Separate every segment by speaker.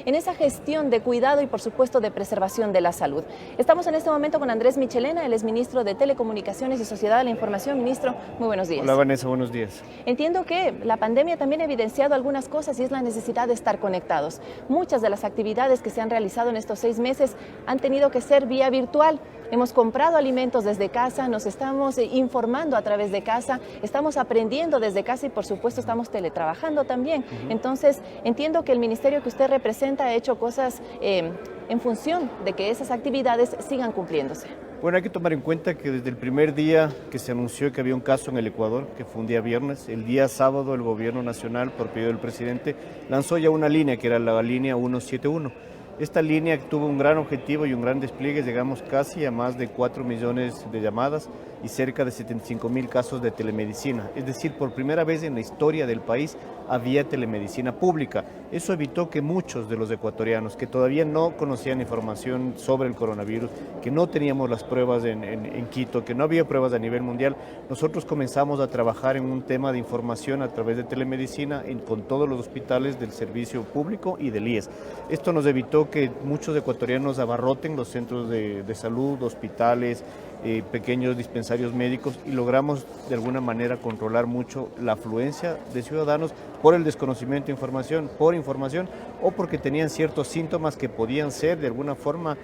Speaker 1: en esa gestión de cuidado y por supuesto de preservación de la salud. Estamos en este momento con Andrés Michelena, él es ministro de Telecomunicaciones y Sociedad de la Información. Ministro, muy buenos días.
Speaker 2: Hola Vanessa, buenos días.
Speaker 1: Entiendo que la pandemia también ha evidenciado algunas cosas y es la necesidad de estar conectados. Muchas de las actividades que se han realizado en estos 6 meses han tenido que ser vía virtual. Hemos comprado alimentos desde casa, nos estamos informando a través de casa, estamos aprendiendo desde casa y por supuesto estamos teletrabajando también. Entonces entiendo que el ministerio que usted representa ha hecho cosas en función de que esas actividades sigan cumpliéndose.
Speaker 2: Bueno, hay que tomar en cuenta que desde el primer día que se anunció que había un caso en el Ecuador, que fue un día viernes, el día sábado el gobierno nacional, por pedido del presidente, lanzó ya una línea que era la línea 171. Esta línea tuvo un gran objetivo y un gran despliegue, llegamos casi a más de 4 millones de llamadas y cerca de 75,000 casos de telemedicina. Es decir, por primera vez en la historia del país había telemedicina pública. Eso evitó que muchos de los ecuatorianos que todavía no conocían información sobre el coronavirus, que no teníamos las pruebas en Quito, que no había pruebas a nivel mundial, nosotros comenzamos a trabajar en un tema de información a través de telemedicina con todos los hospitales del servicio público y del IES. Esto nos evitó que muchos ecuatorianos abarroten los centros de salud, hospitales, pequeños dispensarios médicos y logramos de alguna manera controlar mucho la afluencia de ciudadanos por el desconocimiento de información, por información o porque tenían ciertos síntomas que podían ser de alguna forma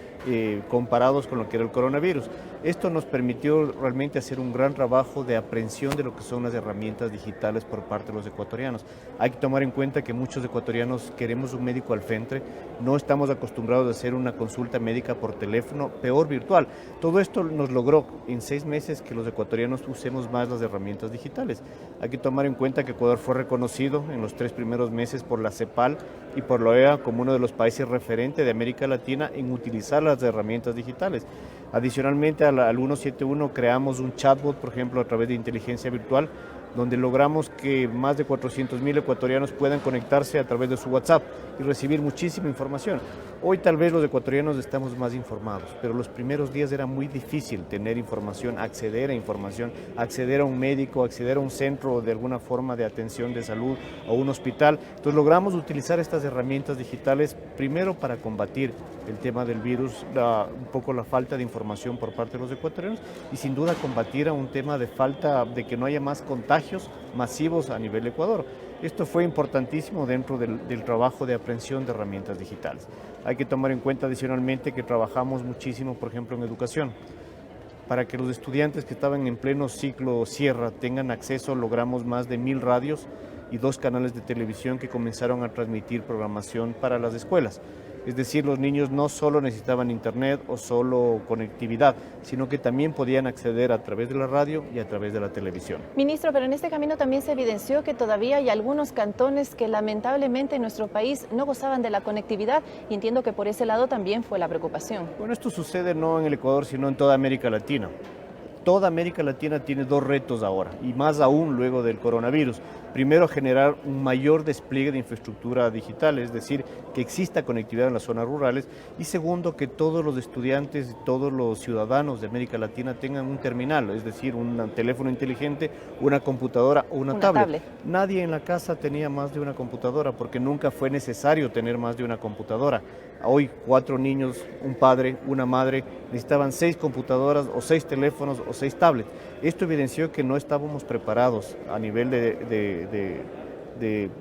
Speaker 2: comparados con lo que era el coronavirus. Esto nos permitió realmente hacer un gran trabajo de aprehensión de lo que son las herramientas digitales por parte de los ecuatorianos. Hay que tomar en cuenta que muchos ecuatorianos queremos un médico al frente, no estamos acostumbrados a hacer una consulta médica por teléfono, peor virtual. Todo esto nos logró en 6 meses que los ecuatorianos usemos más las herramientas digitales. Hay que tomar en cuenta que Ecuador fue reconocido en los 3 primeros meses por la CEPAL y por la OEA como uno de los países referentes de América Latina en utilizar las herramientas digitales. Adicionalmente al 171 creamos un chatbot, por ejemplo, a través de inteligencia virtual, donde logramos que más de 400,000 ecuatorianos puedan conectarse a través de su WhatsApp y recibir muchísima información. Hoy tal vez los ecuatorianos estamos más informados, pero los primeros días era muy difícil tener información, acceder a información, acceder a un médico, acceder a un centro de alguna forma de atención de salud o un hospital. Entonces logramos utilizar estas herramientas digitales primero para combatir el tema del virus, un poco la falta de información por parte de los ecuatorianos y sin duda combatir a un tema de falta de que no haya más contagios masivos a nivel Ecuador. Esto fue importantísimo dentro del trabajo de aprehensión de herramientas digitales. Hay que tomar en cuenta adicionalmente que trabajamos muchísimo, por ejemplo, en educación. Para que los estudiantes que estaban en pleno ciclo cierre tengan acceso, logramos más de 1,000 radios y 2 canales de televisión que comenzaron a transmitir programación para las escuelas. Es decir, los niños no solo necesitaban internet o solo conectividad, sino que también podían acceder a través de la radio y a través de la televisión.
Speaker 1: Ministro, pero en este camino también se evidenció que todavía hay algunos cantones que lamentablemente en nuestro país no gozaban de la conectividad y entiendo que por ese lado también fue la preocupación.
Speaker 2: Bueno, esto sucede no en el Ecuador, sino en toda América Latina. Toda América Latina tiene 2 retos ahora, y más aún luego del coronavirus. Primero, generar un mayor despliegue de infraestructura digital, es decir, que exista conectividad en las zonas rurales. Y segundo, que todos los estudiantes y todos los ciudadanos de América Latina tengan un terminal, es decir, un teléfono inteligente, una computadora o una tablet. Nadie en la casa tenía más de una computadora porque nunca fue necesario tener más de una computadora. Hoy 4 niños, un padre, una madre, necesitaban 6 computadoras o 6 teléfonos o 6 tablets. Esto evidenció que no estábamos preparados a nivel de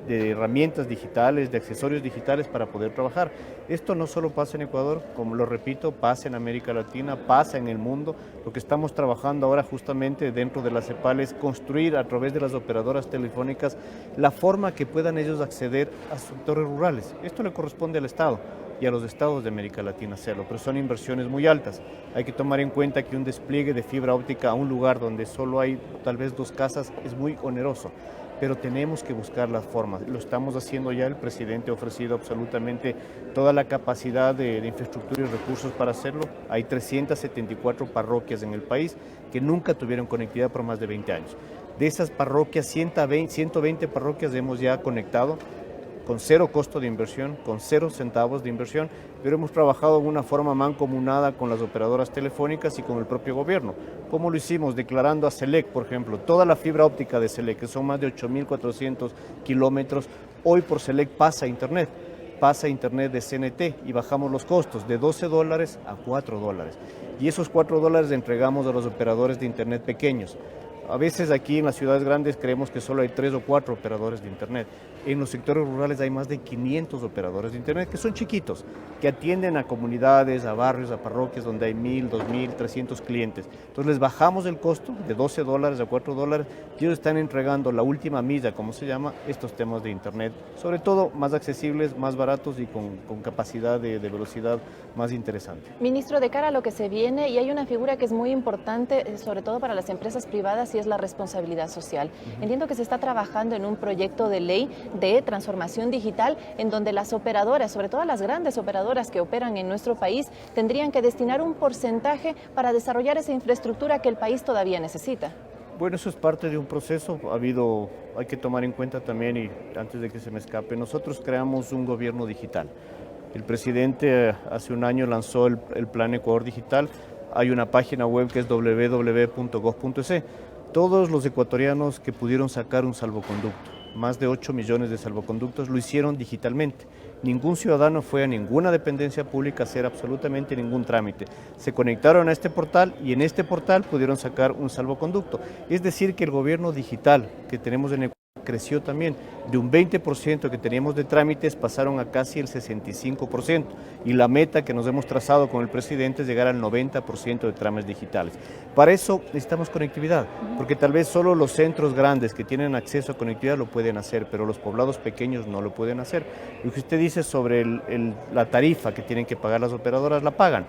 Speaker 2: herramientas digitales, de accesorios digitales para poder trabajar. Esto no solo pasa en Ecuador, como lo repito, pasa en América Latina, pasa en el mundo. Lo que estamos trabajando ahora justamente dentro de la CEPAL es construir a través de las operadoras telefónicas la forma que puedan ellos acceder a sectores rurales. Esto le corresponde al Estado y a los estados de América Latina hacerlo, pero son inversiones muy altas. Hay que tomar en cuenta que un despliegue de fibra óptica a un lugar donde solo hay tal vez 2 casas es muy oneroso, pero tenemos que buscar las formas. Lo estamos haciendo ya, el presidente ha ofrecido absolutamente toda la capacidad de infraestructura y recursos para hacerlo. Hay 374 parroquias en el país que nunca tuvieron conectividad por más de 20 años. De esas parroquias, 120 parroquias hemos ya conectado, con 0 costo de inversión, con 0 centavos de inversión, pero hemos trabajado de una forma mancomunada con las operadoras telefónicas y con el propio gobierno. ¿Cómo lo hicimos? Declarando a SELEC, por ejemplo, toda la fibra óptica de SELEC, que son más de 8,400 kilómetros, hoy por SELEC pasa a Internet. pasa internet de CNT y bajamos los costos de $12 a $4. Y esos $4 le entregamos a los operadores de internet pequeños. A veces aquí en las ciudades grandes creemos que solo hay 3 o 4 operadores de internet. En los sectores rurales hay más de 500 operadores de internet que son chiquitos, que atienden a comunidades, a barrios, a parroquias donde hay 1,000, 2,000, 300 clientes. Entonces les bajamos el costo de $12 a $4 y ellos están entregando la última milla, como se llama, estos temas de internet, sobre todo más accesibles, más baratos y con capacidad de velocidad más interesante.
Speaker 1: Ministro, de cara a lo que se viene, y hay una figura que es muy importante, sobre todo para las empresas privadas, y es la responsabilidad social. Entiendo que se está trabajando en un proyecto de ley de transformación digital en donde las operadoras, sobre todo las grandes operadoras que operan en nuestro país, tendrían que destinar un porcentaje para desarrollar esa infraestructura que el país todavía necesita.
Speaker 2: Bueno, eso es parte de un proceso. Hay que tomar en cuenta también, y antes de que se me escape, nosotros creamos un gobierno digital. El presidente hace un año lanzó el Plan Ecuador Digital. Hay una página web que es www.gov.es. Todos los ecuatorianos que pudieron sacar un salvoconducto, más de 8 millones de salvoconductos, lo hicieron digitalmente. Ningún ciudadano fue a ninguna dependencia pública a hacer absolutamente ningún trámite. Se conectaron a este portal y en este portal pudieron sacar un salvoconducto. Es decir, que el gobierno digital que tenemos en Ecuador creció también. De un 20% que teníamos de trámites pasaron a casi el 65%. Y la meta que nos hemos trazado con el presidente es llegar al 90% de trámites digitales. Para eso necesitamos conectividad, porque tal vez solo los centros grandes que tienen acceso a conectividad lo pueden hacer, pero los poblados pequeños no lo pueden hacer. Lo que usted dice sobre la tarifa que tienen que pagar las operadoras, la pagan.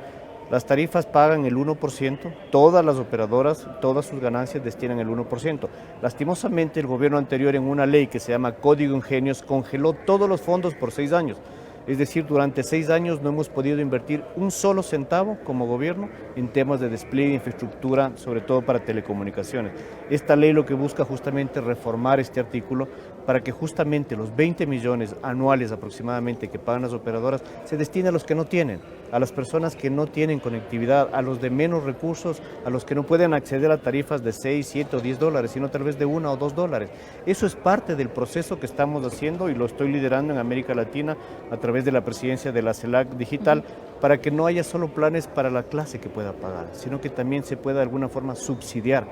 Speaker 2: Las tarifas pagan el 1%, todas las operadoras, todas sus ganancias destinan el 1%. Lastimosamente, el gobierno anterior, en una ley que se llama Código Ingenios, congeló todos los fondos por 6 años. Es decir, durante 6 años no hemos podido invertir un solo centavo como gobierno en temas de despliegue de infraestructura, sobre todo para telecomunicaciones. Esta ley lo que busca justamente reformar este artículo para que justamente los 20 millones anuales aproximadamente que pagan las operadoras se destinen a los que no tienen, a las personas que no tienen conectividad, a los de menos recursos, a los que no pueden acceder a tarifas de 6, 7 o 10 dólares, sino tal vez de 1 o 2 dólares. Eso es parte del proceso que estamos haciendo y lo estoy liderando en América Latina a través de la presidencia de la CELAC Digital, para que no haya solo planes para la clase que pueda pagar, sino que también se pueda de alguna forma subsidiar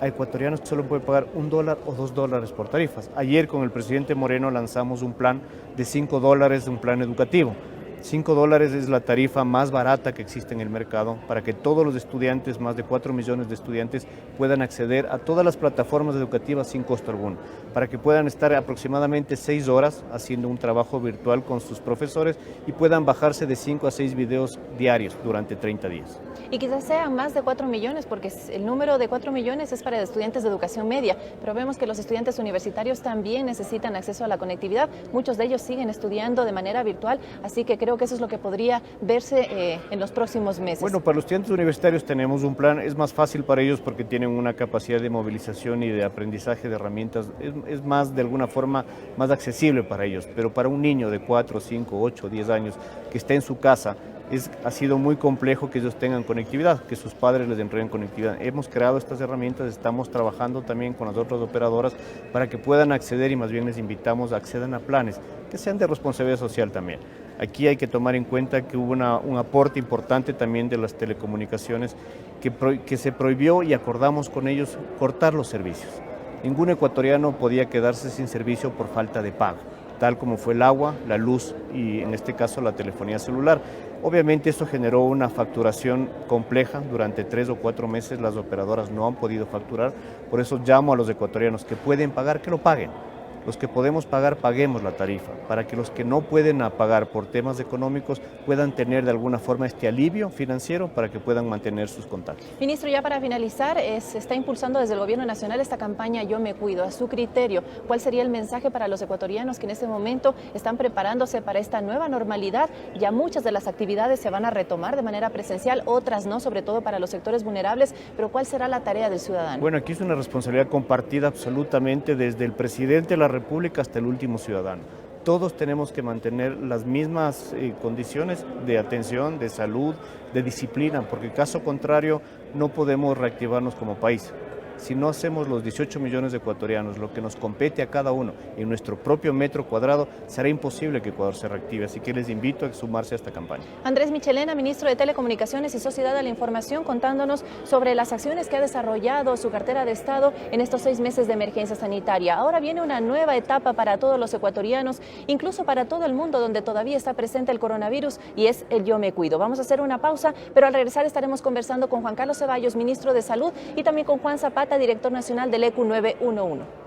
Speaker 2: a ecuatorianos que solo pueden pagar $1 o $2 por tarifas. Ayer con el presidente Moreno lanzamos un plan de $5, un plan educativo. $5 es la tarifa más barata que existe en el mercado para que todos los estudiantes, más de 4 millones de estudiantes, puedan acceder a todas las plataformas educativas sin costo alguno, para que puedan estar aproximadamente 6 horas haciendo un trabajo virtual con sus profesores y puedan bajarse de 5 a 6 videos diarios durante 30 días.
Speaker 1: Y quizás sean más de 4 millones, porque el número de 4 millones es para estudiantes de educación media, pero vemos que los estudiantes universitarios también necesitan acceso a la conectividad. Muchos de ellos siguen estudiando de manera virtual, así que creo que eso es lo que podría verse en los próximos meses.
Speaker 2: Bueno, para los estudiantes universitarios tenemos un plan, es más fácil para ellos porque tienen una capacidad de movilización y de aprendizaje de herramientas, es más de alguna forma más accesible para ellos, pero para un niño de 4, 5, 8, 10 años que está en su casa, ha sido muy complejo que ellos tengan conectividad, que sus padres les entreguen conectividad. Hemos creado estas herramientas, estamos trabajando también con las otras operadoras para que puedan acceder y más bien les invitamos a accedan a planes que sean de responsabilidad social también. Aquí hay que tomar en cuenta que hubo un aporte importante también de las telecomunicaciones que se prohibió y acordamos con ellos cortar los servicios. Ningún ecuatoriano podía quedarse sin servicio por falta de pago, tal como fue el agua, la luz y en este caso la telefonía celular. Obviamente esto generó una facturación compleja, durante 3 o 4 meses las operadoras no han podido facturar, por eso llamo a los ecuatorianos que pueden pagar, que lo paguen. Los que podemos pagar, paguemos la tarifa, para que los que no pueden pagar por temas económicos puedan tener de alguna forma este alivio financiero para que puedan mantener sus contactos.
Speaker 1: Ministro, ya para finalizar, se está impulsando desde el Gobierno Nacional esta campaña Yo Me Cuido. A su criterio, ¿cuál sería el mensaje para los ecuatorianos que en este momento están preparándose para esta nueva normalidad? Ya muchas de las actividades se van a retomar de manera presencial, otras no, sobre todo para los sectores vulnerables, pero ¿cuál será la tarea del ciudadano?
Speaker 2: Bueno, aquí es una responsabilidad compartida absolutamente desde el presidente de la República hasta el último ciudadano. Todos tenemos que mantener las mismas condiciones de atención, de salud, de disciplina, porque caso contrario no podemos reactivarnos como país. Si no hacemos los 18 millones de ecuatorianos lo que nos compete a cada uno en nuestro propio metro cuadrado, será imposible que Ecuador se reactive. Así que les invito a sumarse a esta campaña.
Speaker 1: Andrés Michelena, ministro de Telecomunicaciones y Sociedad de la Información, contándonos sobre las acciones que ha desarrollado su cartera de Estado en estos 6 meses de emergencia sanitaria. Ahora viene una nueva etapa para todos los ecuatorianos, incluso para todo el mundo, donde todavía está presente el coronavirus, y es el Yo Me Cuido. Vamos a hacer una pausa, pero al regresar estaremos conversando con Juan Carlos Ceballos, ministro de Salud, y también con Juan Zapata, director nacional del ECU 911.